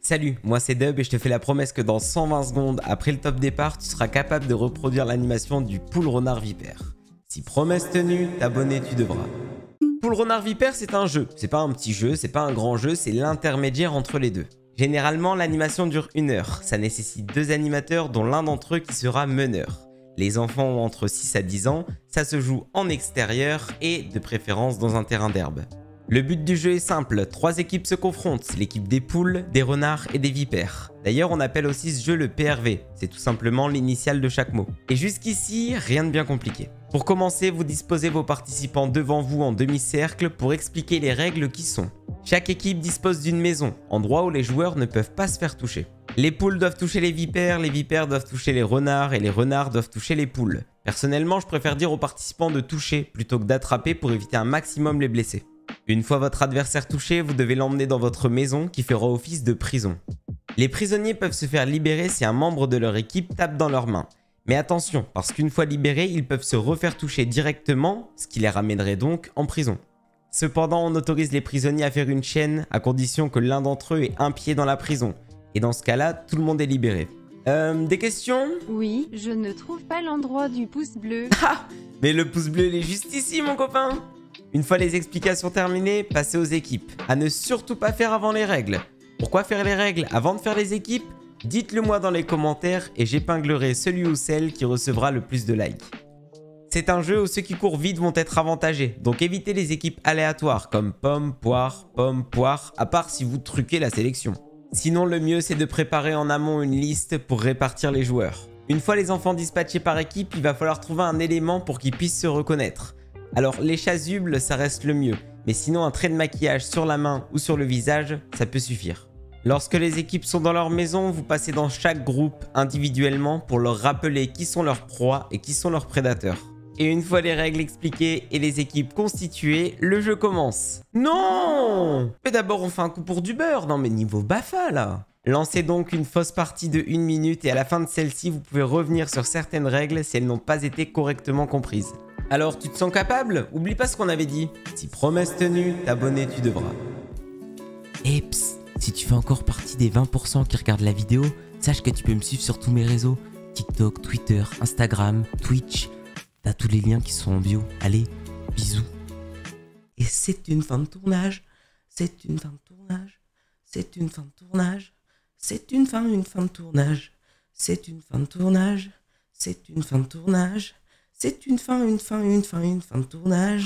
Salut, moi c'est Dub et je te fais la promesse que dans 120 secondes, après le top départ, tu seras capable de reproduire l'animation du Poule Renard Vipère. Si promesse tenue, t'abonner tu devras. Poule Renard Vipère, c'est un jeu. C'est pas un petit jeu, c'est pas un grand jeu, c'est l'intermédiaire entre les deux. Généralement, l'animation dure 1 heure. Ça nécessite 2 animateurs dont l'un d'entre eux qui sera meneur. Les enfants ont entre 6 à 10 ans, ça se joue en extérieur et de préférence dans un terrain d'herbe. Le but du jeu est simple, 3 équipes se confrontent, l'équipe des poules, des renards et des vipères. D'ailleurs, on appelle aussi ce jeu le PRV, c'est tout simplement l'initiale de chaque mot. Et jusqu'ici, rien de bien compliqué. Pour commencer, vous disposez vos participants devant vous en demi-cercle pour expliquer les règles qui sont. Chaque équipe dispose d'une maison, endroit où les joueurs ne peuvent pas se faire toucher. Les poules doivent toucher les vipères doivent toucher les renards et les renards doivent toucher les poules. Personnellement, je préfère dire aux participants de toucher plutôt que d'attraper pour éviter un maximum les blesser. Une fois votre adversaire touché, vous devez l'emmener dans votre maison qui fera office de prison. Les prisonniers peuvent se faire libérer si un membre de leur équipe tape dans leurs mains. Mais attention, parce qu'une fois libérés, ils peuvent se refaire toucher directement, ce qui les ramènerait donc en prison. Cependant, on autorise les prisonniers à faire une chaîne à condition que l'un d'entre eux ait un pied dans la prison. Et dans ce cas-là, tout le monde est libéré. Des questions? Oui, je ne trouve pas l'endroit du pouce bleu. Ah! Mais le pouce bleu, il est juste ici, mon copain! Une fois les explications terminées, passez aux équipes. À ne surtout pas faire avant les règles. Pourquoi faire les règles avant de faire les équipes? Dites-le moi dans les commentaires et j'épinglerai celui ou celle qui recevra le plus de likes. C'est un jeu où ceux qui courent vite vont être avantagés, donc évitez les équipes aléatoires comme pomme, poire, à part si vous truquez la sélection. Sinon, le mieux c'est de préparer en amont une liste pour répartir les joueurs. Une fois les enfants dispatchés par équipe, il va falloir trouver un élément pour qu'ils puissent se reconnaître. Alors les chasubles, ça reste le mieux, mais sinon un trait de maquillage sur la main ou sur le visage, ça peut suffire. Lorsque les équipes sont dans leur maison, vous passez dans chaque groupe individuellement pour leur rappeler qui sont leurs proies et qui sont leurs prédateurs. Et une fois les règles expliquées et les équipes constituées, le jeu commence. Non! Mais d'abord on fait un coup pour du beurre, non mais niveau Bafa là! Lancez donc une fausse partie de 1 minute et à la fin de celle-ci, vous pouvez revenir sur certaines règles si elles n'ont pas été correctement comprises. Alors, tu te sens capable? Oublie pas ce qu'on avait dit. Si promesse tenue, t'abonner tu devras. Et psst, si tu fais encore partie des 20% qui regardent la vidéo, sache que tu peux me suivre sur tous mes réseaux. TikTok, Twitter, Instagram, Twitch. T'as tous les liens qui sont en bio. Allez, bisous. Et c'est une fin de tournage. C'est une fin de tournage. C'est une fin de tournage. C'est une fin de tournage. C'est une fin de tournage. C'est une fin de tournage. C'est une fin de tournage.